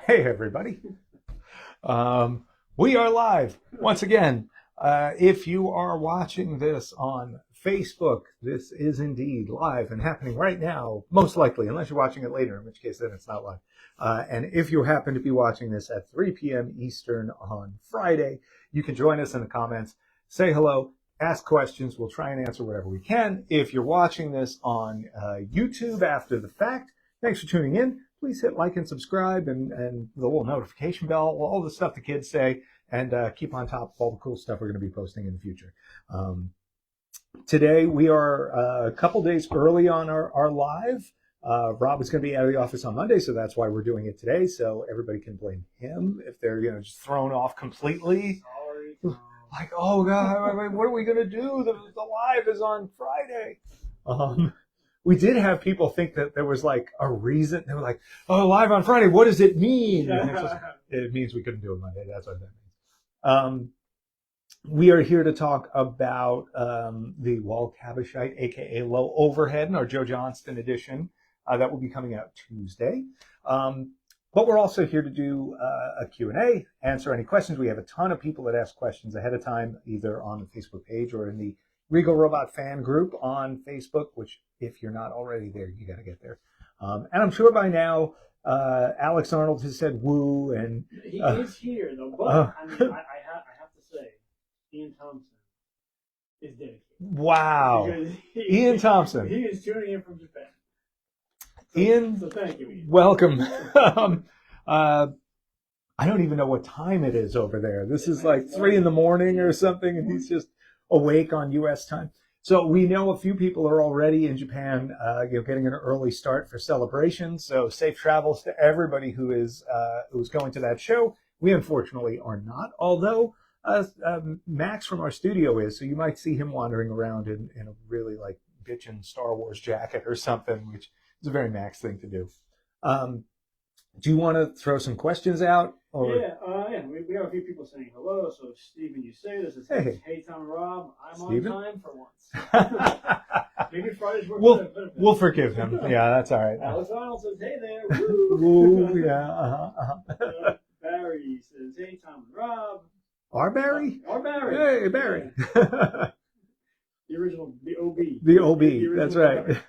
Hey, everybody. We are live once again. If you are watching this on Facebook, this is indeed live and happening right now, most likely, unless you're watching it later, in which case then it's not live. And if you happen to be watching this at 3 p.m. Eastern on Friday, you can join us in the comments, say hello, ask questions. We'll try and answer whatever we can. If you're watching this on YouTube after the fact, thanks for tuning in. Please hit like and subscribe and the little notification bell, all the stuff the kids say, and keep on top of all the cool stuff we're going to be posting in the future. Today, we are a couple days early on our live. Rob is going to be out of the office on Monday, so that's why we're doing it today, so everybody can blame him if they're just thrown off completely. Sorry. Like, oh, God, what are we going to do? The live is on Friday. We did have people think that there was like a reason. They were like, oh, live on Friday, what does it mean? It means we couldn't do it Monday. That's what that means. We are here to talk about the Wall Cabasshite, a.k.a. Low Overhead, in our Joe Johnston edition. That will be coming out Tuesday. But we're also here to do a Q&A, answer any questions. We have a ton of people that ask questions ahead of time, either on the Facebook page or in the Regal Robot fan group on Facebook, which if you're not already there, you got to get there. And I'm sure by now, Alex Arnold has said woo. And he is here, though. But I have to say, Ian Thompson is dedicated. Wow. Ian Thompson. He is tuning in from Japan. Ian, so thank you, Ian. Welcome. I don't even know what time it is over there. This is like 3 a.m. or something, and he's just awake on U.S. time. So we know a few people are already in Japan, getting an early start for celebrations. So safe travels to everybody who's going to that show. We unfortunately are not, although Max from our studio is. So you might see him wandering around in a really like bitchin' Star Wars jacket or something, which is a very Max thing to do. Do you want to throw some questions out? Or? Yeah. We have a few people saying hello. So Stephen, you say this is hey Tom and Rob. I'm Steven? On time for once. Maybe Friday's work. We'll forgive him. Yeah, that's all right. Alex Arnold says, "Hey there." Woo. Woo, yeah. Barry says, "Hey Tom and Rob." Our Barry. Our Barry. Hey Barry. The original, the OB. The OB. That's right.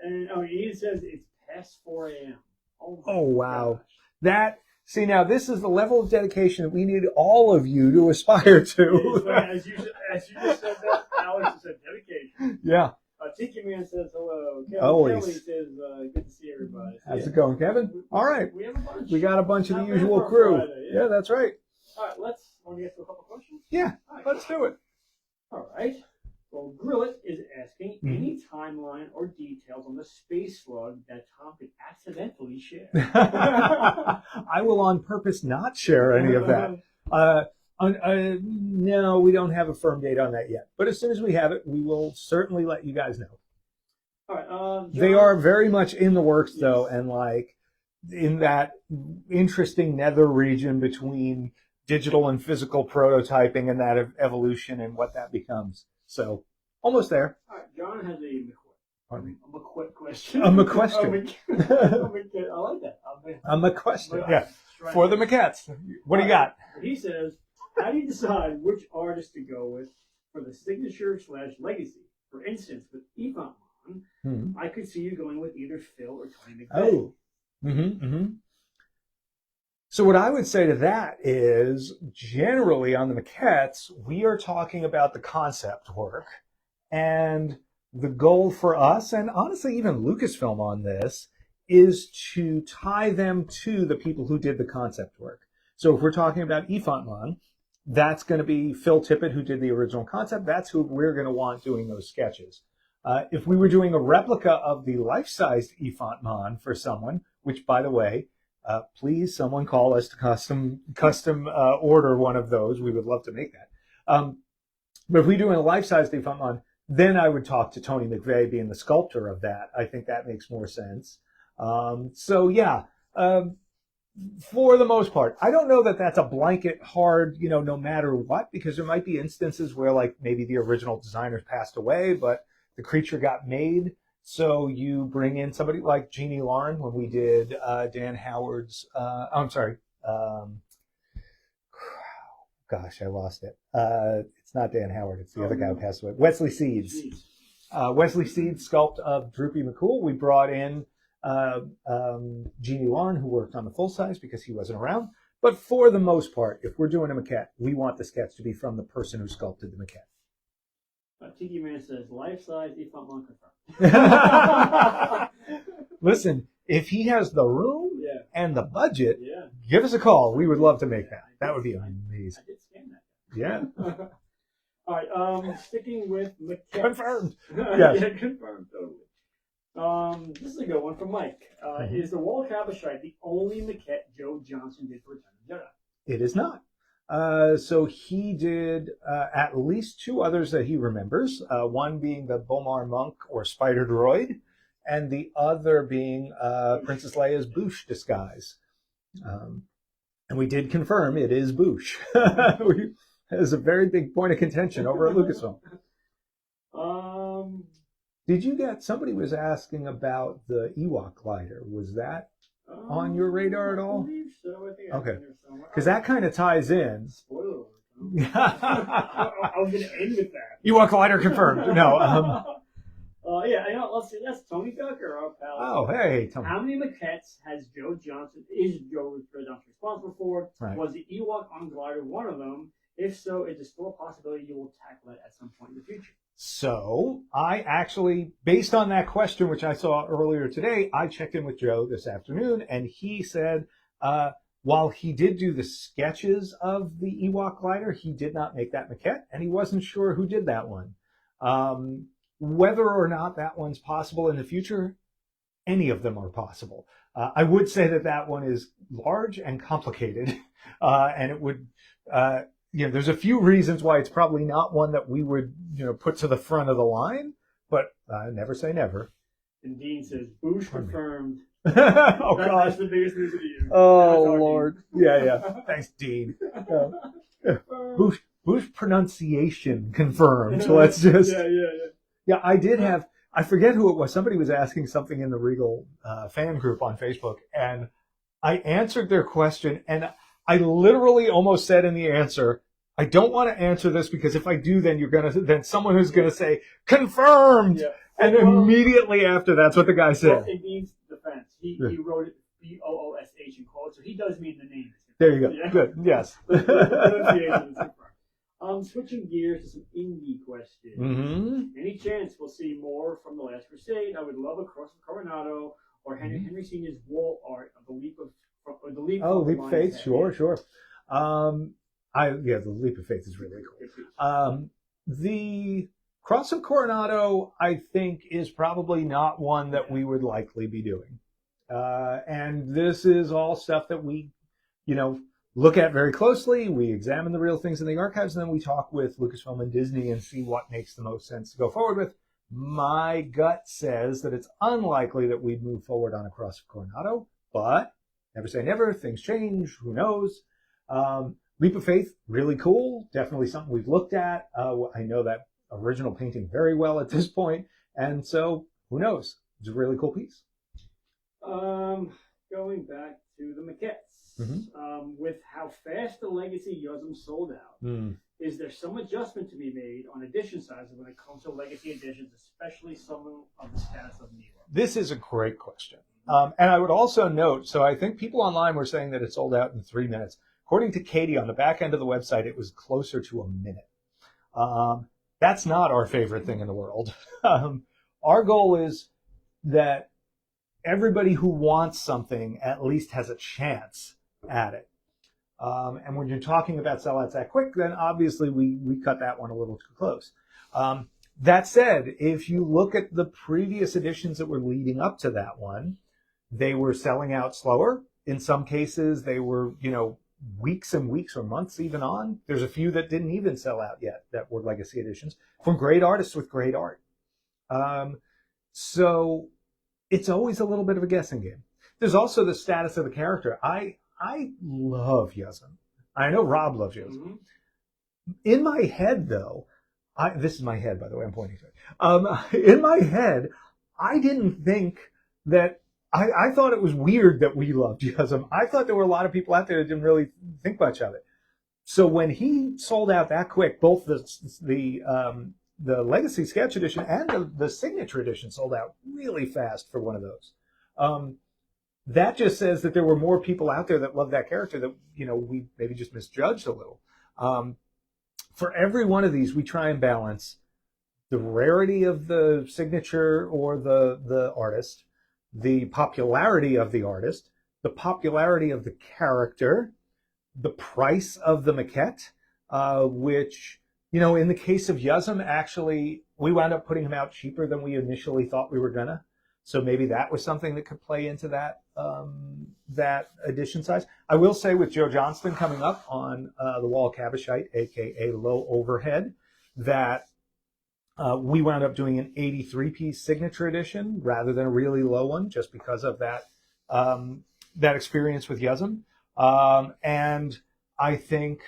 And Ian says it's past 4 a.m. Oh wow. Gosh. Now this is the level of dedication that we need all of you to aspire to. As you just said that, Alex said dedication. Yeah. Tiki Man says hello. Always. Kelly says good to see everybody. How's it going, Kevin? All right. We have a bunch. We got a bunch of the usual crew. Friday, yeah, that's right. All right, want to get to a couple questions? Yeah, let's do it. All right. Well, Grillet is asking any timeline or details on the space slug that Tom could accidentally share. I will on purpose not share any of that. No, we don't have a firm date on that yet. But as soon as we have it, we will certainly let you guys know. All right. John, they are very much in the works, though, and like in that interesting nether region between digital and physical prototyping and that evolution and what that becomes. So, almost there. All right, John has a McQuick question. A McQuestion. I like that. A McQuestion, yeah. For the McCats. What do you got? He says, how do you decide which artist to go with for the signature/legacy? For instance, with Yvonne, I could see you going with either Phil or Tony McVeigh. Oh. So what I would say to that is, generally on the maquettes, we are talking about the concept work. And the goal for us, and honestly even Lucasfilm on this, is to tie them to the people who did the concept work. So if we're talking about Yvonne, that's going to be Phil Tippett, who did the original concept. That's who we're going to want doing those sketches. If we were doing a replica of the life-sized Yvonne for someone, which, by the way, please, someone call us to custom order one of those. We would love to make that. But if we're doing a life-size Yvonne, then I would talk to Tony McVeigh being the sculptor of that. I think that makes more sense. For the most part, I don't know that that's a blanket hard, no matter what, because there might be instances where like maybe the original designers passed away, but the creature got made. So you bring in somebody like Jeannie Lauren when we did Dan Howard's. I'm sorry. Gosh, I lost it. It's not Dan Howard. It's the other guy who passed away. Wesley Seeds. Wesley Seeds sculpt of Droopy McCool. We brought in Jeannie Lauren, who worked on the full size because he wasn't around. But for the most part, if we're doing a maquette, we want the sketch to be from the person who sculpted the maquette. Tiki Man says, life-size Ifant Mon confirmed. Listen, if he has the room and the budget, give us a call. We would love to make that. That would be amazing. I did scan that. Yeah. All right, sticking with maquettes. Confirmed. Yes. Yeah, confirmed, totally. This is a good one from Mike. Is the Wall Cabasshite the only maquette Joe Johnston did for Return of the Jedi? It is not. So he did at least two others that he remembers, one being the Bomar Monk or Spider Droid, and the other being Princess Leia's Bouche disguise. And we did confirm it is Bouche. It was a very big point of contention over at Lucasfilm. Did you get, somebody was asking about the Ewok glider. Was that on your radar at all? I believe so. I think okay. Because that kind of ties in. Spoiler alert. I was going to end with that. Ewok glider confirmed. No. Yeah, let's see. That's Tony Ducker, our pal. Oh, hey, Tony. How many maquettes is Joe Johnston responsible for? Right. Was the Ewok on glider one of them? If so, is it still a possibility you will tackle it at some point in the future? So I actually, based on that question, which I saw earlier today, I checked in with Joe this afternoon, and he said, while he did do the sketches of the Ewok glider, he did not make that maquette, and he wasn't sure who did that one. Whether or not that one's possible in the future, any of them are possible. I would say that one is large and complicated, and it would, there's a few reasons why it's probably not one that we would, put to the front of the line, but never say never. And Dean says, Bouche confirmed. Oh, God. That's the biggest news of the year. Oh, Lord. Yeah. Thanks, Dean. Bouche pronunciation confirmed. So let's just... Yeah, I did have... I forget who it was. Somebody was asking something in the Regal fan group on Facebook, and I answered their question, and I literally almost said in the answer, I don't want to answer this because if I do, then someone who's going to say, confirmed! Yeah. And immediately after, that's what the guy said. Well, in Dean's defense, he wrote it B-O-O-S-H in quotes, so he does mean the name. There you go. Yeah. Good. Yes. Switching gears to some indie questions. Mm-hmm. Any chance we'll see more from The Last Crusade? I would love a Cross of Coronado or Henry Sr.'s wall art of the Leap of Faith. Leap of Faith. Sure. The Leap of Faith is really cool. The Cross of Coronado, I think, is probably not one that we would likely be doing. And this is all stuff that we, look at very closely. We examine the real things in the archives, and then we talk with Lucasfilm and Disney and see what makes the most sense to go forward with. My gut says that it's unlikely that we'd move forward on a Cross of Coronado, but never say never. Things change. Who knows? Leap of Faith, really cool. Definitely something we've looked at. I know that original painting very well at this point, and so who knows? It's a really cool piece. Going back to the maquettes. Mm-hmm. With how fast the Legacy Yuzum sold out, is there some adjustment to be made on edition sizes when it comes to Legacy editions, especially some of the status of Nero? This is a great question. And I would also note, so I think people online were saying that it sold out in 3 minutes. According to Katie, on the back end of the website, it was closer to a minute. That's not our favorite thing in the world. Our goal is that everybody who wants something at least has a chance at it. And when you're talking about sellouts that quick, then obviously we cut that one a little too close. That said, if you look at the previous editions that were leading up to that one, they were selling out slower. In some cases, they were, weeks and weeks or months even on. There's a few that didn't even sell out yet that were Legacy editions from great artists with great art. So it's always a little bit of a guessing game. There's also the status of the character. I love Yuzum. I know Rob loves Yuzum. Mm-hmm. In my head, though, this is my head, by the way, I'm pointing to it. In my head, I didn't think that. I thought it was weird that we loved Yuzum. I thought there were a lot of people out there that didn't really think much of it. So when he sold out that quick, both the Legacy Sketch Edition and the Signature Edition sold out really fast for one of those. That just says that there were more people out there that loved that character that, we maybe just misjudged a little. For every one of these, we try and balance the rarity of the signature or the artist, the popularity of the artist, the popularity of the character, the price of the maquette, which, in the case of Yuzum, actually, we wound up putting him out cheaper than we initially thought we were gonna. So maybe that was something that could play into that edition size. I will say with Joe Johnston coming up on the wall of Cabasshite, aka Low Overhead, that we wound up doing an 83-piece signature edition rather than a really low one, just because of that experience with Yuzum. And I think,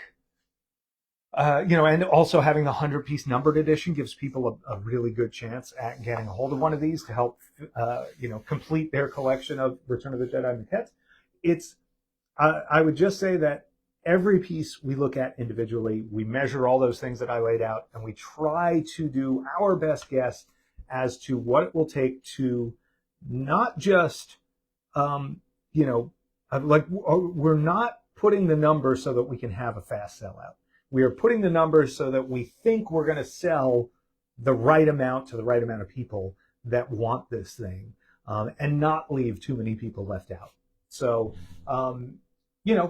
and also having the 100-piece numbered edition gives people a really good chance at getting a hold of one of these to help, complete their collection of Return of the Jedi maquettes. I would just say that every piece we look at individually, we measure all those things that I laid out, and we try to do our best guess as to what it will take to not just, we're not putting the number so that we can have a fast sellout. We are putting the numbers so that we think we're going to sell the right amount to the right amount of people that want this thing, and not leave too many people left out. So,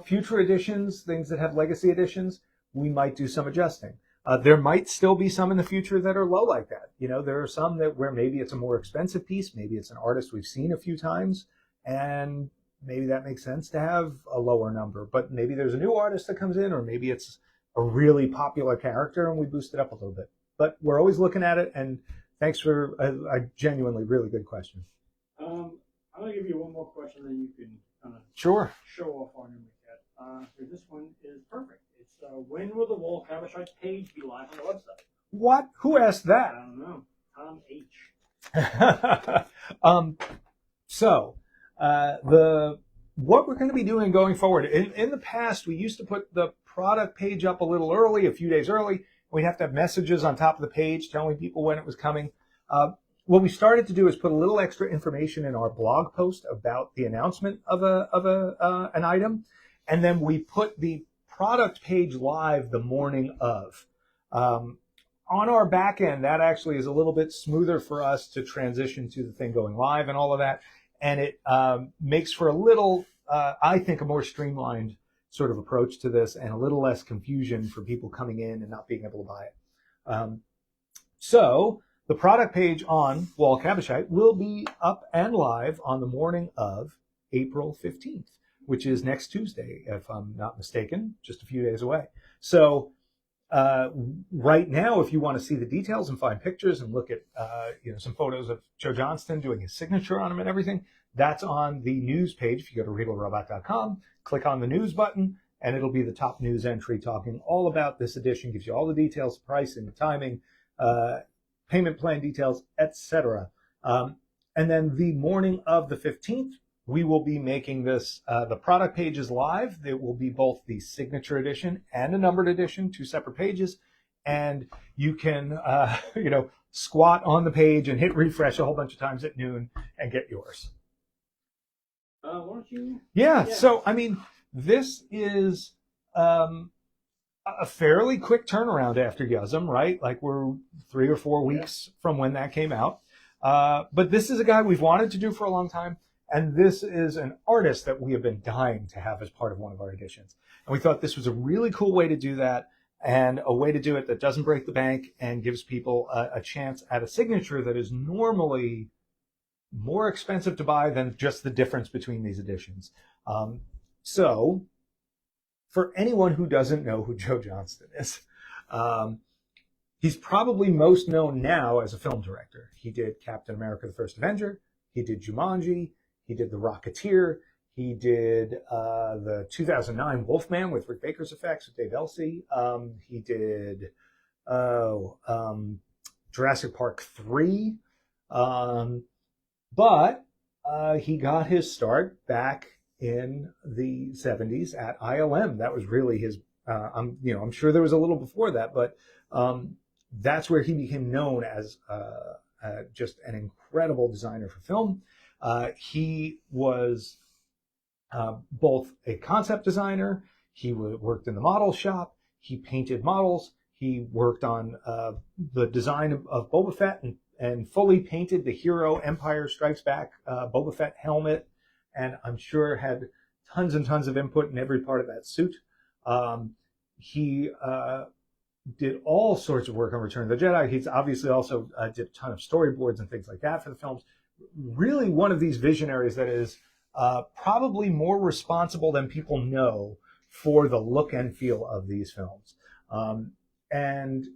future editions, things that have legacy editions, we might do some adjusting. There might still be some in the future that are low like that. There are some where maybe it's a more expensive piece, maybe it's an artist we've seen a few times, and maybe that makes sense to have a lower number. But maybe there's a new artist that comes in, or maybe it's a really popular character and we boost it up a little bit. But we're always looking at it, and thanks for a genuinely really good question. I'm going to give you one more question, then you can kind of sure show off on your maquette. This one is perfect. It's when will the Wall Cabasshite page be live on the website? What? Who asked that? I don't know. Tom H. What we're going to be doing going forward, in the past, we used to put the product page up a little early, a few days early. We'd have to have messages on top of the page telling people when it was coming. What we started to do is put a little extra information in our blog post about the announcement of an item, and then we put the product page live the morning of. On our back end, that actually is a little bit smoother for us to transition to the thing going live and all of that. And it makes for a little, I think, a more streamlined sort of approach to this, and a little less confusion for people coming in and not being able to buy it. So the product page on Wall Cabasshite will be up and live on the morning of April 15th, which is next Tuesday, if I'm not mistaken, just a few days away. So right now, if you want to see the details and find pictures and look at some photos of Joe Johnston doing his signature on him and everything, that's on the news page. If you go to regalrobot.com, click on the news button, and it'll be the top news entry talking all about this edition, gives you all the details, pricing, timing, payment plan details, etc. And then the morning of the 15th, we will be making this, the product pages live. It will be both the signature edition and a numbered edition, two separate pages. And you can, squat on the page and hit refresh a whole bunch of times at noon and get yours. Why don't you? Yeah. So, this is a fairly quick turnaround after Yuzum, right? Like, we're 3 or 4 weeks from when that came out. But this is a guy we've wanted to do for a long time. And this is an artist that we have been dying to have as part of one of our editions. And we thought this was a really cool way to do that, and a way to do it that doesn't break the bank and gives people a chance at a signature that is normally more expensive to buy than just the difference between these editions. So for anyone who doesn't know who Joe Johnston is, he's probably most known now as a film director. He did Captain America: The First Avenger. He did Jumanji. He did The Rocketeer. He did the 2009 Wolfman with Rick Baker's effects with Dave Elsey. He did Jurassic Park 3. But he got his start back in the 70s at ILM. That was really his. I'm sure there was a little before that, but that's where he became known as just an incredible designer for film. He was both a concept designer. He worked in the model shop. He painted models. He worked on the design of Boba Fett and fully painted the hero Empire Strikes Back Boba Fett helmet. And I'm sure had tons and tons of input in every part of that suit. He did all sorts of work on Return of the Jedi. He's obviously also did a ton of storyboards and things like that for the films. Really one of these visionaries that is probably more responsible than people know for the look and feel of these films. And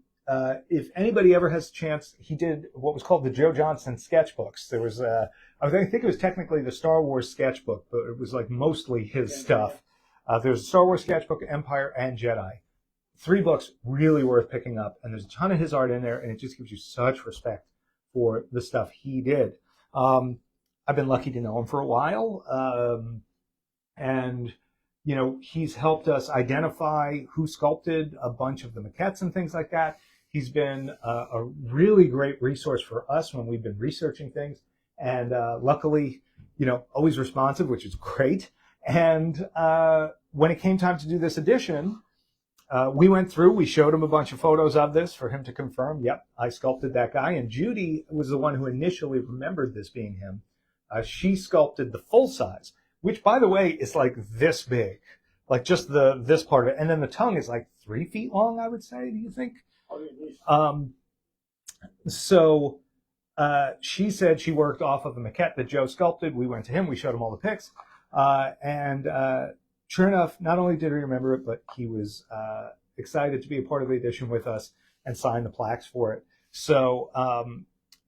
if anybody ever has a chance, he did what was called the Joe Johnston sketchbooks. There was, I think it was technically the Star Wars sketchbook, but it was like mostly his stuff. There's a Star Wars sketchbook, Empire, and Jedi. 3 books really worth picking up, and there's a ton of his art in there, and it just gives you such respect for the stuff he did. I've been lucky to know him for a while, and he's helped us identify who sculpted a bunch of the maquettes and things like that. He's been a really great resource for us when we've been researching things, and luckily, always responsive, which is great. And when it came time to do this edition, we went through, we showed him a bunch of photos of this for him to confirm, yep, I sculpted that guy. And Judy was the one who initially remembered this being him. She sculpted the full size, which, by the way, is like this big, like just this part of it. And then the tongue is like 3 feet long, I would say, do you think? So she said she worked off of a maquette that Joe sculpted. We went to him, we showed him all the pics. And sure enough, not only did he remember it, but he was excited to be a part of the edition with us and sign the plaques for it. So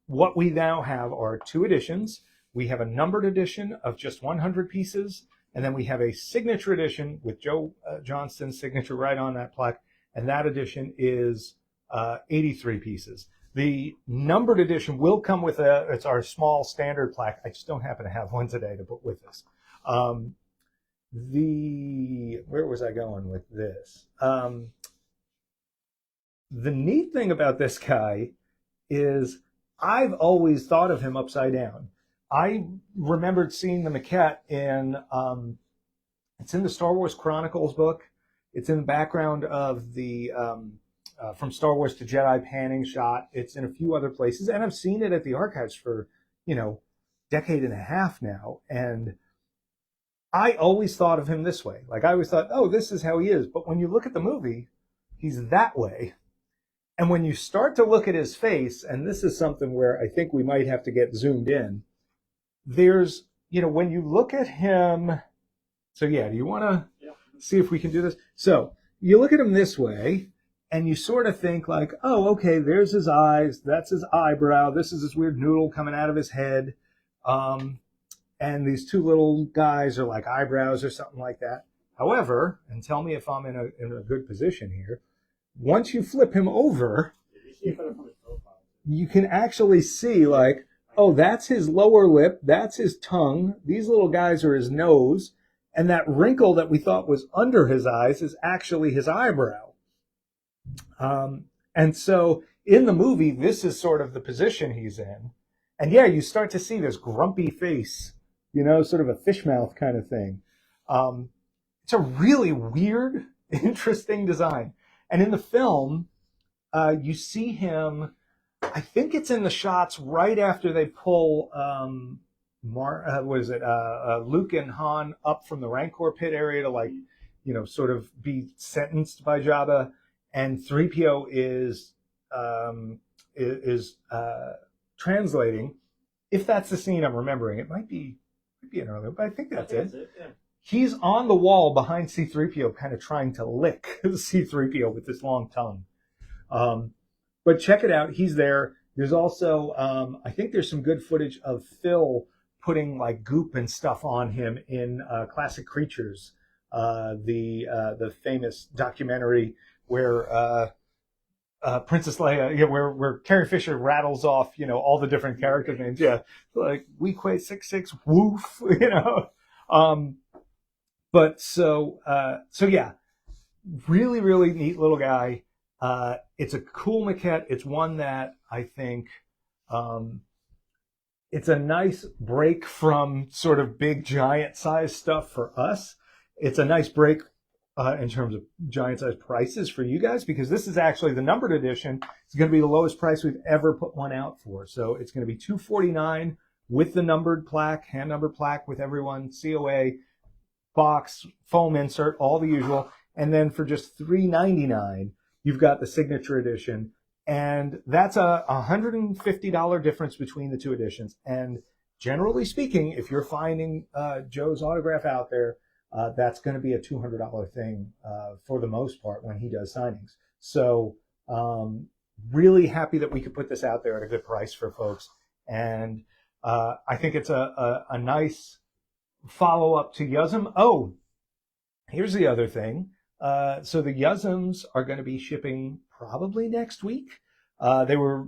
what we now have are 2 editions. We have a numbered edition of just 100 pieces, and then we have a signature edition with Joe Johnston's signature right on that plaque, and that edition is 83 pieces. The numbered edition will come with it's our small standard plaque. I just don't happen to have one today to put with us. Where was I going with this? The neat thing about this guy is I've always thought of him upside down. I remembered seeing the maquette it's in the Star Wars Chronicles book. It's in the background of the From Star Wars to Jedi panning shot. It's in a few other places, and I've seen it at the archives for, decade and a half now. And I always thought of him this way. Like I always thought, oh, this is how he is. But when you look at the movie, he's that way. And when you start to look at his face, and this is something where I think we might have to get zoomed in, there's, when you look at him, so yeah, do you want to see if we can do this? So you look at him this way, and you sort of think like, oh, okay, there's his eyes, that's his eyebrow, this is this weird noodle coming out of his head, and these 2 little guys are like eyebrows or something like that. However, and tell me if I'm in a good position here, once you flip him over, you can actually see like, oh, that's his lower lip, that's his tongue, these little guys are his nose, and that wrinkle that we thought was under his eyes is actually his eyebrow. And so in the movie, this is sort of the position he's in. And yeah, you start to see this grumpy face, sort of a fish mouth kind of thing. It's a really weird, interesting design. And in the film, you see him, I think it's in the shots right after they pull Luke and Han up from the Rancor pit area to sort of be sentenced by Jabba, and 3PO is translating. If that's the scene I'm remembering, it might be an earlier, but I think that's it. Yeah. He's on the wall behind C-3PO, kind of trying to lick C-3PO with this long tongue. But check it out. He's there. There's also, I think there's some good footage of Phil putting like goop and stuff on him in Classic Creatures, the famous documentary where Princess Leia, yeah, where Carrie Fisher rattles off, all the different character names. Yeah, like Weequay 66, woof, But so yeah, really, really neat little guy. It's a cool maquette. It's one that I think it's a nice break from sort of big giant size stuff for us. It's a nice break in terms of giant size prices for you guys, because this is actually the numbered edition. It's going to be the lowest price we've ever put one out for. So it's going to be $249 with the numbered plaque, hand numbered plaque with everyone, COA, box, foam insert, all the usual. And then for just $399, you've got the signature edition. And that's a $150 difference between the two editions. And generally speaking, if you're finding Joe's autograph out there, that's going to be a $200 thing for the most part when he does signings. So really happy that we could put this out there at a good price for folks. And I think it's a nice follow-up to Yuzum. Oh, here's the other thing. So the Yuzums are going to be shipping probably next week. They're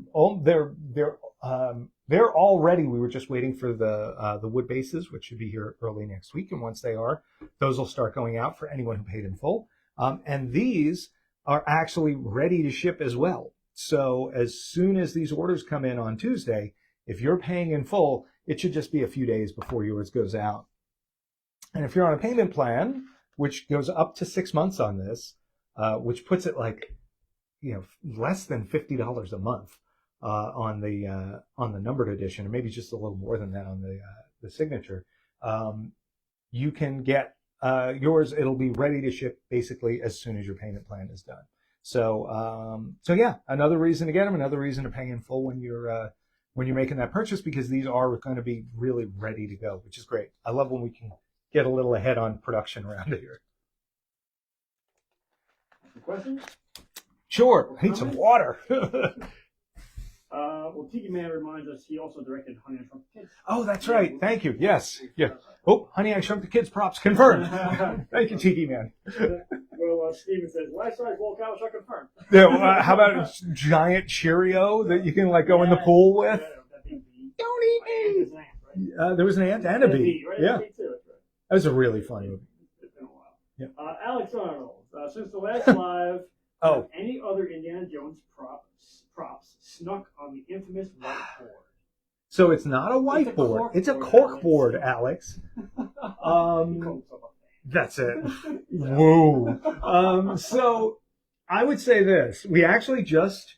all ready. We were just waiting for the wood bases, which should be here early next week. And once they are, those will start going out for anyone who paid in full. And these are actually ready to ship as well. So as soon as these orders come in on Tuesday, if you're paying in full, it should just be a few days before yours goes out. And if you're on a payment plan, which goes up to 6 months on this, which puts it like, less than $50 a month on the numbered edition, or maybe just a little more than that on the signature. You can get yours. It'll be ready to ship basically as soon as your payment plan is done. So yeah, another reason to get them, another reason to pay in full when you're making that purchase, because these are going to be really ready to go, which is great. I love when we can get a little ahead on production around here. Questions? Sure. I need some water. Well, Tiki Man reminds us he also directed Honey, I Shrunk the Kids. Oh, that's right. Thank you. Yes. Yeah. Oh, Honey, I Shrunk the Kids props confirmed. Thank you, Tiki Man. Well, Steven says, life size Walt Cabasshite confirmed. Yeah, how about a giant Cheerio that you can go in the pool with? Don't eat me. There was an ant and a bee. Right? Yeah. That was a really funny movie. It's been a while. Yeah. Alex Arnold, since the last live, Oh. any other Indiana Jones props snuck on the infamous whiteboard? So it's not a whiteboard. It's a corkboard, Alex. That's it. Whoa. So I would say this. We actually just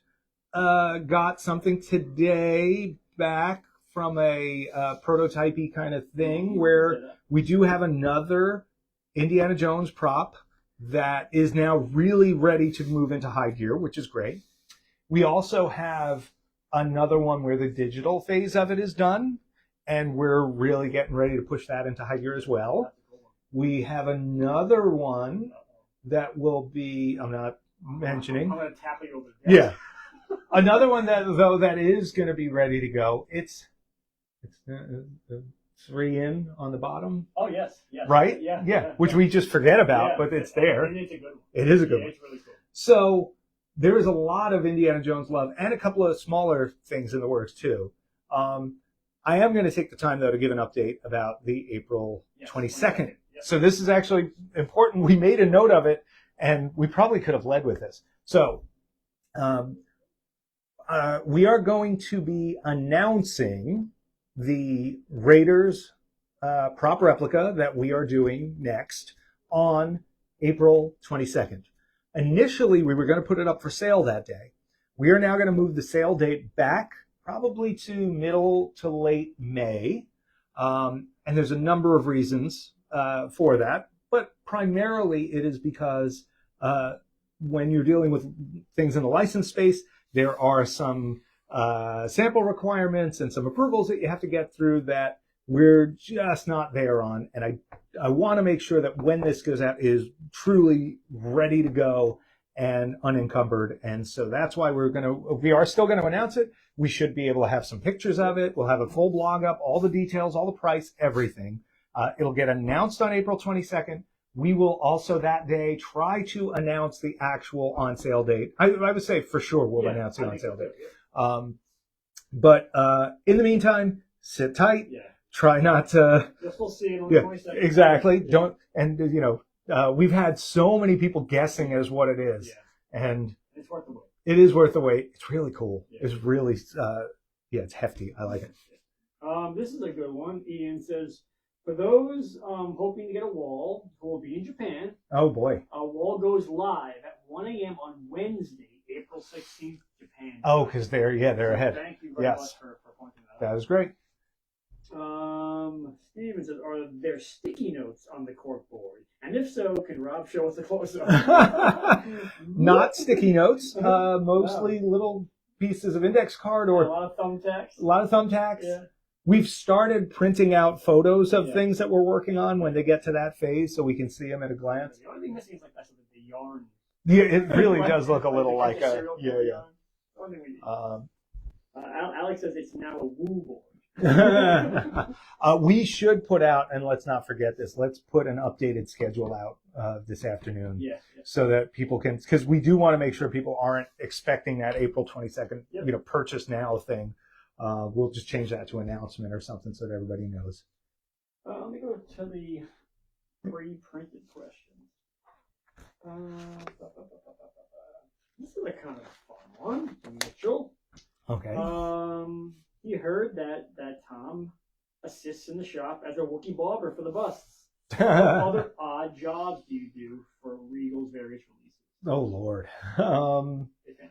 got something today back from a prototypey kind of thing where we do have another Indiana Jones prop that is now really ready to move into high gear, which is great. We also have another one where the digital phase of it is done, and we're really getting ready to push that into high gear as well. We have another one that will be, I'm not mentioning. I'm going to tap you over the desk. Yeah. Another one that is going to be ready to go. It's 3 in on the bottom. Oh, yes. Right? Yeah. Which we just forget about, but it's there. And it's a good one. It is a good one. It's really cool. So there is a lot of Indiana Jones love and a couple of smaller things in the works too. I am going to take the time though to give an update about the April 22nd. Yes. So this is actually important. We made a note of it, and we probably could have led with this. So we are going to be announcing the Raiders prop replica that we are doing next on April 22nd. Initially, we were going to put it up for sale that day. We are now going to move the sale date back probably to middle to late May. And there's a number of reasons for that. But primarily it is because when you're dealing with things in the license space, there are some sample requirements and some approvals that you have to get through that we're just not there on. And I want to make sure that when this goes out, it is truly ready to go and unencumbered. And so that's why we are still going to announce it. We should be able to have some pictures of it. We'll have a full blog up, all the details, all the price, everything. It'll get announced on April 22nd. we will also that day try to announce the actual on sale date. I would say for sure we'll announce the on sale date. But in the meantime, sit tight. Yeah. Try not to. Just we'll see it on the 22nd. Exactly. Yeah. Don't, and you know, we've had so many people guessing as what it is, and it's worth the wait. It is worth the wait. It's really cool. Yeah. It's really, it's hefty. I like it. This is a good one. Ian says, for those hoping to get a wall who will be in Japan, oh boy, a wall goes live at 1 a.m. on Wednesday, April 16th, Japan. Oh, because they're ahead. Thank you very much for pointing that out. That was great. Steven says, are there sticky notes on the cork board? And if so, can Rob show us a close-up? Not sticky notes, mostly little pieces of index card or a lot of thumbtacks. A lot of thumbtacks. Yeah. We've started printing out photos of things that we're working on when they get to that phase, so we can see them at a glance. The only thing missing is like that's the yarn. Yeah, it really does look a little like a Alex says it's now a woo board. We should put out, and let's not forget this, let's put an updated schedule out this afternoon so that people can, because we do want to make sure people aren't expecting that April 22nd, purchase now thing. We'll just change that to announcement or something so that everybody knows. Let me go to the pre-printed questions. This is a kind of fun one from Mitchell. Okay. He heard that Tom assists in the shop as a Wookiee barber for the busts. What other odd jobs do you do for Regal's various releases? Oh Lord. If any.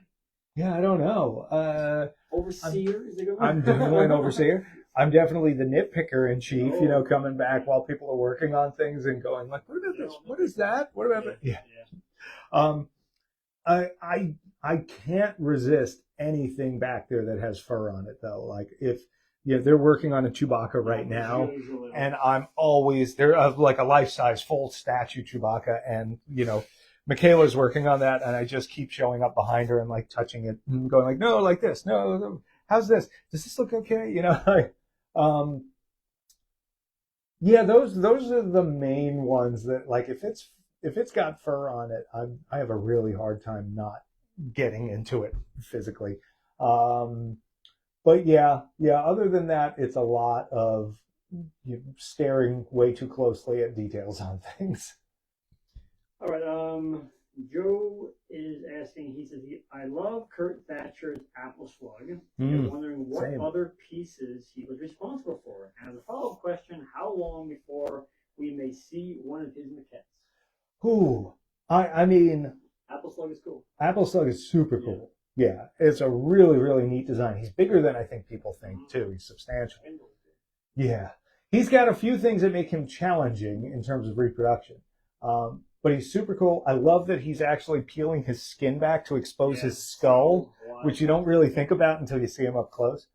Yeah, I don't know. Overseer is a good one. I'm definitely an overseer. I'm definitely the nitpicker in chief. Coming back while people are working on things and going like, "What is this? What is that? What about that?" Yeah. I can't resist anything back there that has fur on it though. Like if they're working on a Chewbacca right now, and I'm always they're like a life-size full statue Chewbacca, and Michaela's working on that, and I just keep showing up behind her and like touching it and going like, no, like this, no, how's this? Does this look okay? Those are the main ones that like if it's got fur on it, I have a really hard time not getting into it physically. But other than that, it's a lot of staring way too closely at details on things. All right. Joe is asking. He says, "I love Kurt Thatcher's Apple Slug. I'm wondering what other pieces he was responsible for. And as a follow-up question, how long before we may see one of his maquettes?" Ooh, I mean, Apple Slug is cool. Apple Slug is super cool. Yeah, it's a really, really neat design. He's bigger than I think people think too. He's substantial. Yeah, he's got a few things that make him challenging in terms of reproduction. But he's super cool. I love that he's actually peeling his skin back to expose his skull, which you don't really think about until you see him up close.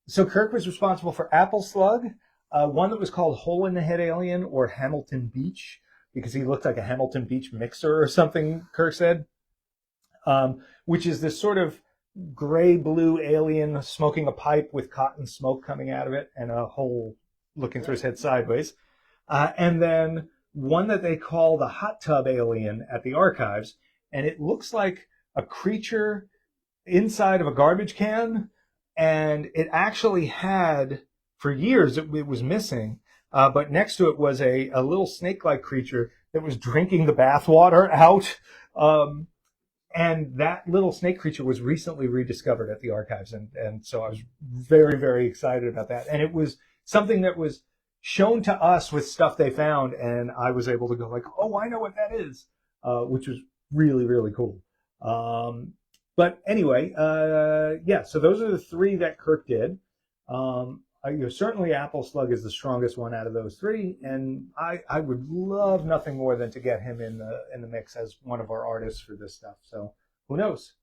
So Kirk was responsible for Apple Slug, one that was called Hole in the Head Alien or Hamilton Beach, because he looked like a Hamilton Beach mixer or something, Kirk said, which is this sort of gray-blue alien smoking a pipe with cotton smoke coming out of it and a hole looking through his head sideways. And then one that they call the hot tub alien at the archives, and it looks like a creature inside of a garbage can, and it actually had, for years, it was missing, but next to it was a little snake-like creature that was drinking the bathwater out, and that little snake creature was recently rediscovered at the archives, and so I was very, very excited about that, and it was something that was shown to us with stuff they found, and I was able to go like, oh, I know what that is, which was really, really cool. But anyway, so those are the three that Kirk did. Certainly Apple Slug is the strongest one out of those three, and I would love nothing more than to get him in the mix as one of our artists for this stuff. So who knows?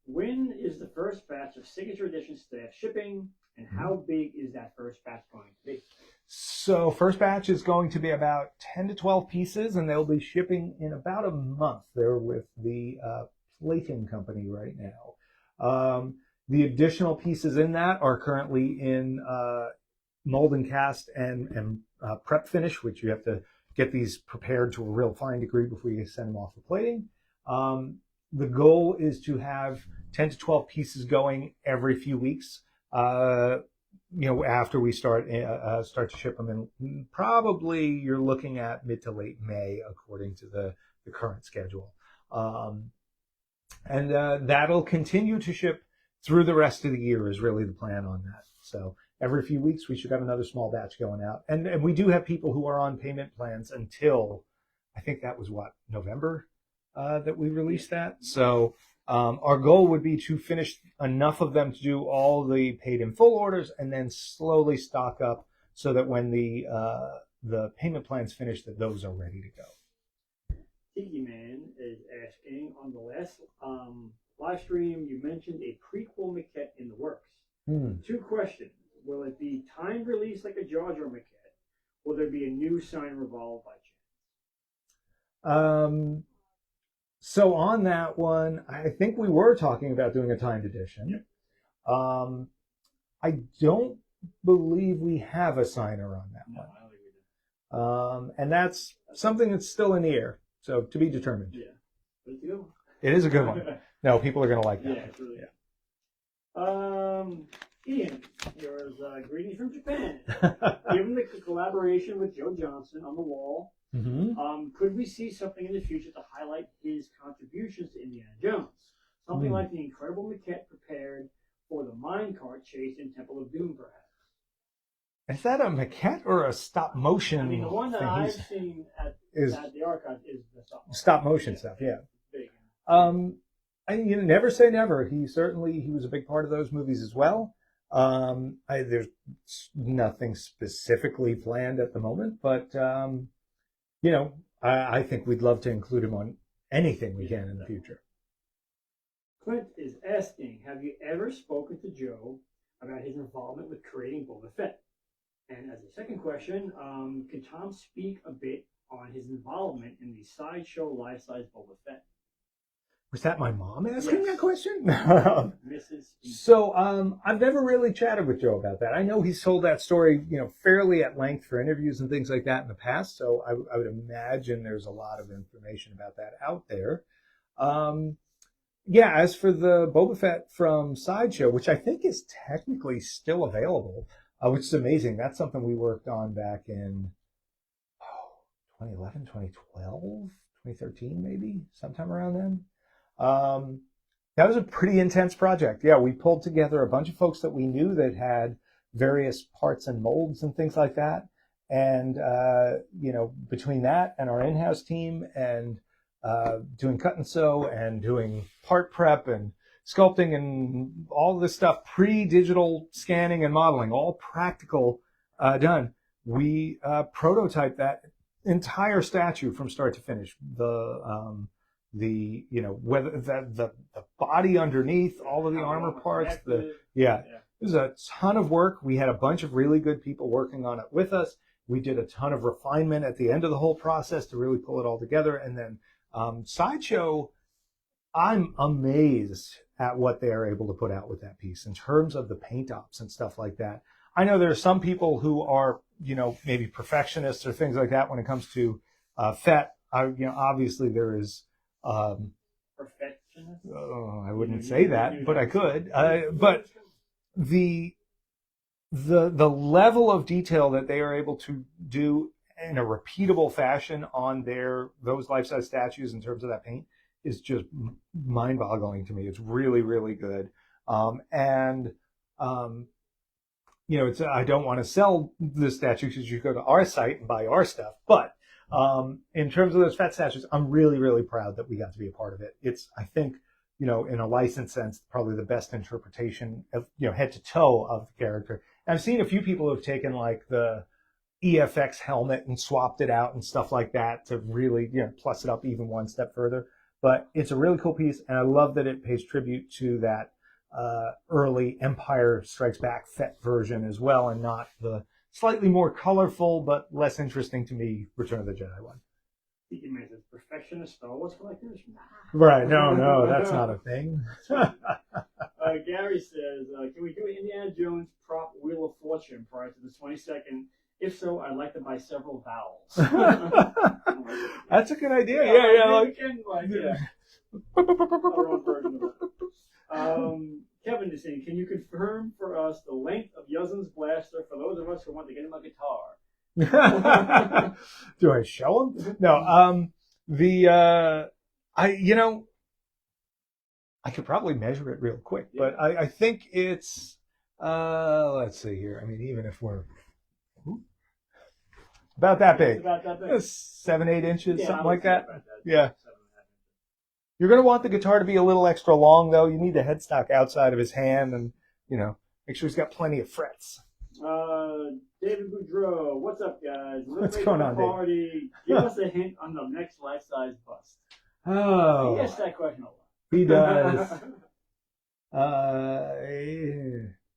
When is the first batch of Signature Edition staff shipping? And how big is that first batch going to be? So first batch is going to be about 10 to 12 pieces, and they'll be shipping in about a month. They're with the plating company right now. The additional pieces in that are currently in mold and cast and prep finish, which you have to get these prepared to a real fine degree before you send them off for plating. The goal is to have 10 to 12 pieces going every few weeks. After we start to ship them, and probably you're looking at mid to late May, according to the current schedule. And that'll continue to ship through the rest of the year is really the plan on that. So every few weeks we should have another small batch going out. And we do have people who are on payment plans until, I think that was November that we released that. So our goal would be to finish enough of them to do all the paid in full orders and then slowly stock up so that when the payment plans finish, that those are ready to go. Tiki Man is asking, on the last live stream, you mentioned a prequel maquette in the works. 2 questions. Will it be timed release like a Jar Jar maquette? Will there be a new sign revolve by chance? So on that one, I think we were talking about doing a timed edition. Yep. I don't believe we have a signer on that one. I don't think we do. And that's something that's still in the air. So to be determined. Yeah. But it's a good one. It is a good one. No, people are going to like that. Yeah, it's really good. Ian, here's greetings from Japan. Given the collaboration with Joe Johnston on the wall, could we see something in the future to highlight his contributions to Indiana Jones? Something like the incredible maquette prepared for the minecart chase in Temple of Doom, perhaps. Is that a maquette or a stop motion? I mean, the one that I've seen at the archive is the stop motion stuff. Yeah. Big. Never say never. He was a big part of those movies as well. There's nothing specifically planned at the moment, but I think we'd love to include him on anything we can in the future. Clint is asking, have you ever spoken to Joe about his involvement with creating Boba Fett? And as a second question, can Tom speak a bit on his involvement in the Sideshow life-size Boba Fett? Was that my mom asking that question? Mrs. So I've never really chatted with Joe about that. I know he's told that story, fairly at length for interviews and things like that in the past. So I would imagine there's a lot of information about that out there. As for the Boba Fett from Sideshow, which I think is technically still available, which is amazing. That's something we worked on back in 2011, 2012, 2013, maybe sometime around then. That was a pretty intense project. Yeah, we pulled together a bunch of folks that we knew that had various parts and molds and things like that. And, between that and our in-house team and doing cut and sew and doing part prep and sculpting and all this stuff, pre-digital scanning and modeling, all practical done, we prototyped that entire statue from start to finish. Whether the body underneath, all of the armor parts, it was a ton of work. We had a bunch of really good people working on it with us. We did a ton of refinement at the end of the whole process to really pull it all together. And then Sideshow, I'm amazed at what they are able to put out with that piece in terms of the paint ops and stuff like that. I know there are some people who are, maybe perfectionists or things like that when it comes to Fett. Obviously there is perfectionist. I wouldn't say that, but I could. But the level of detail that they are able to do in a repeatable fashion on those life-size statues in terms of that paint is just mind-boggling to me. It's really, really good. It's I don't want to sell the statue because you go to our site and buy our stuff, but in terms of those Fett statues, I'm really, really proud that we got to be a part of it. It's, I think, in a licensed sense, probably the best interpretation of, head to toe of the character. And I've seen a few people who have taken like the EFX helmet and swapped it out and stuff like that to really, plus it up even one step further. But it's a really cool piece, and I love that it pays tribute to that early Empire Strikes Back Fett version as well, and not the slightly more colorful but less interesting to me Return of the Jedi one. Tiki Man says, perfectionist Star Wars collectors? Nah. Right. No, that's not a thing. Gary says, can we do Indiana Jones prop Wheel of Fortune prior to the 22nd? If so, I'd like to buy several vowels. That's a good idea. Yeah. Kevin is saying, can you confirm for us the length of Yuzin's blaster for those of us who want to get him a guitar? Do I show him? No. I could probably measure it real quick, but I think it's let's see here. I mean, even if we're about that big. About that big. 7-8 inches, something like that. Yeah. You're going to want the guitar to be a little extra long, though. You need the headstock outside of his hand and, make sure he's got plenty of frets. David Boudreau, what's up, guys? What's going on, David? Give us a hint on the next life-size bust. Oh. He asked that question a lot. He does.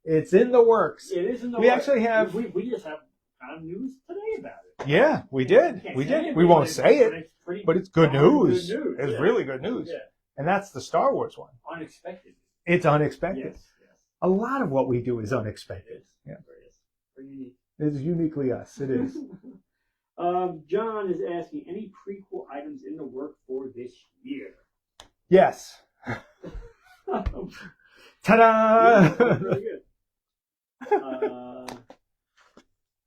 It's in the works. It is in the works. We actually have... We just have kind of news today about it. Yeah, we did. We won't say it, but it's good news. It's really good news. Yeah. And that's the Star Wars one. Unexpected. It's unexpected. Yes. A lot of what we do is unexpected. Yeah. Very unique. It is uniquely us. It is. John is asking, any prequel items in the work for this year? Yes. Ta-da! Yeah, very good.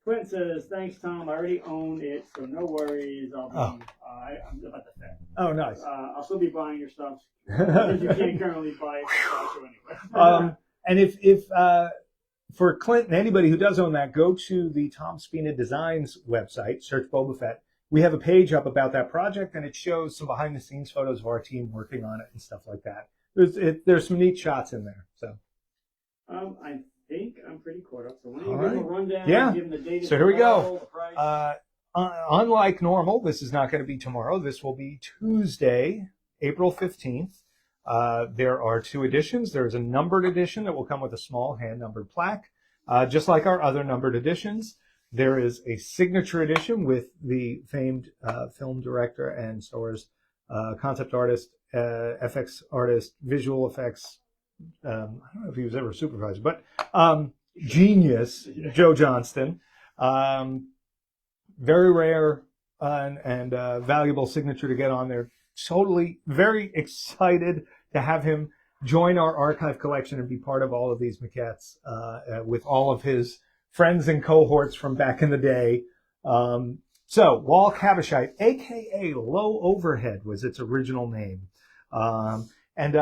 Clint says, thanks, Tom. I already own it, so no worries. I'm about to fit. Oh, nice. I'll still be buying your stuff because you can't currently buy it anyway. And if for Clint and anybody who does own that, go to the Tom Spina Designs website, search Boba Fett. We have a page up about that project, and it shows some behind-the-scenes photos of our team working on it and stuff like that. There's some neat shots in there. So, I think I'm pretty caught up. So, when you give them a rundown, give them the date. So here we go. Unlike normal, this is not going to be tomorrow. This will be Tuesday, April 15th. There are 2 editions. There is a numbered edition that will come with a small hand-numbered plaque, just like our other numbered editions. There is a signature edition with the famed film director and Star Wars concept artist, FX artist, visual effects. I don't know if he was ever a supervisor, but genius, Joe Johnston. Very rare and valuable signature to get on there. Totally very excited to have him join our archive collection and be part of all of these maquettes with all of his friends and cohorts from back in the day. So Wall Cabasshite, a.k.a. Low Overhead, was its original name. And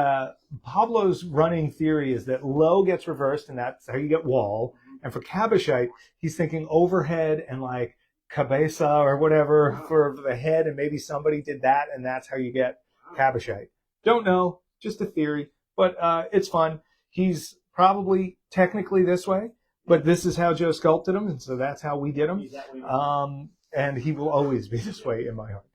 Pablo's running theory is that low gets reversed, and that's how you get wall. And for Cabasshite, he's thinking overhead and like cabeza or whatever for the head, and maybe somebody did that, and that's how you get Cabasshite. Don't know, just a theory, but it's fun. He's probably technically this way, but this is how Joe sculpted him, and so that's how we did him. And he will always be this way in my heart.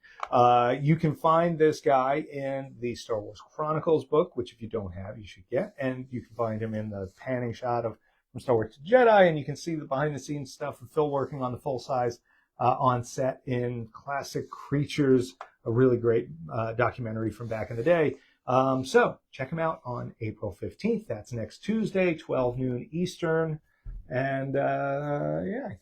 You can find this guy in the Star Wars Chronicles book, which if you don't have, you should get. And you can find him in the panning shot of From Star Wars to Jedi, and you can see the behind-the-scenes stuff of Phil working on the full-size on set in Classic Creatures, a really great documentary from back in the day. So check him out on April 15th. That's next Tuesday, 12 noon Eastern. And yeah, I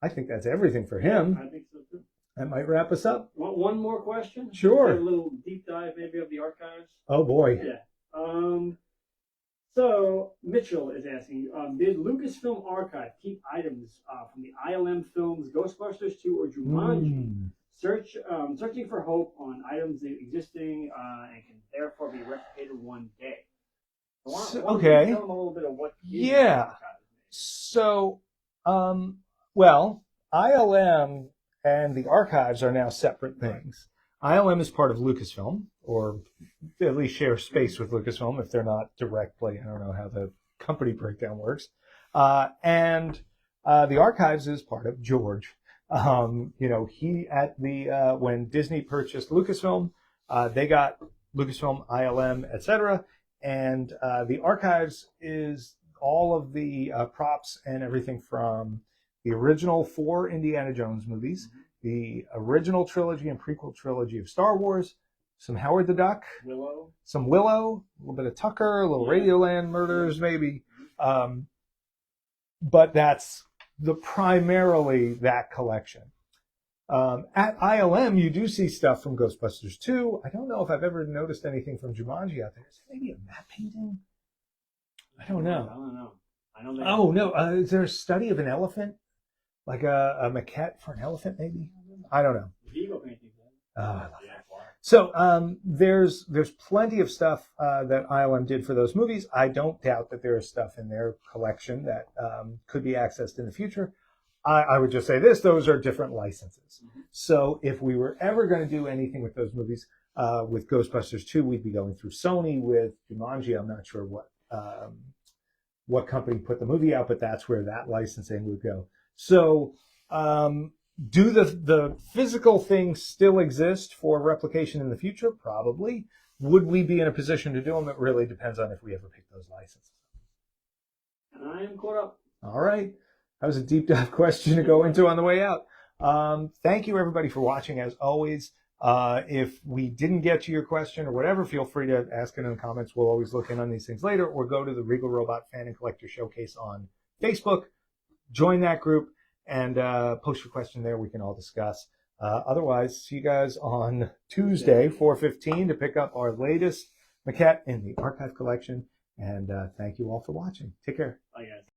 think that's everything for him. I think so too. That might wrap us up. One more question? Sure. A little deep dive maybe of the archives. Oh boy. Yeah. So Mitchell is asking, did Lucasfilm Archive keep items from the ILM films Ghostbusters 2 or Jumanji? Searching for hope on items existing and can therefore be replicated one day. So okay. Tell them a little bit of what. Yeah. So, well, ILM and the archives are now separate things. ILM is part of Lucasfilm, or at least share space with Lucasfilm if they're not directly. I don't know how the company breakdown works. And the archives is part of George. He at the when Disney purchased Lucasfilm, they got Lucasfilm, ILM, etc. And the archives is all of the props and everything from the original 4 Indiana Jones movies the original trilogy and prequel trilogy of Star Wars, some Howard the Duck, some Willow, a little bit of Tucker, a little Radioland Murders maybe. But that's primarily that collection. At ILM, you do see stuff from Ghostbusters 2. I don't know if I've ever noticed anything from Jumanji out there. Is there maybe a map painting? I don't know. Oh, no. Is there a study of an elephant? Like a maquette for an elephant, maybe? I don't know. So there's plenty of stuff that ILM did for those movies. I don't doubt that there is stuff in their collection that could be accessed in the future. I would just say this: those are different licenses. Mm-hmm. So if we were ever going to do anything with those movies, with Ghostbusters 2, we'd be going through Sony. With Jumanji, I'm not sure what company put the movie out, but that's where that licensing would go. So do the physical things still exist for replication in the future? Probably. Would we be in a position to do them? It really depends on if we ever pick those licenses. And I am caught up. All right. That was a deep dive question to go into on the way out. Thank you, everybody, for watching, as always. If we didn't get to your question or whatever, feel free to ask it in the comments. We'll always look in on these things later, or go to the Regal Robot Fan and Collector Showcase on Facebook. Join that group and post your question there. We can all discuss. Otherwise, see you guys on Tuesday, 4/15, to pick up our latest maquette in the archive collection. And thank you all for watching. Take care. Bye, guys.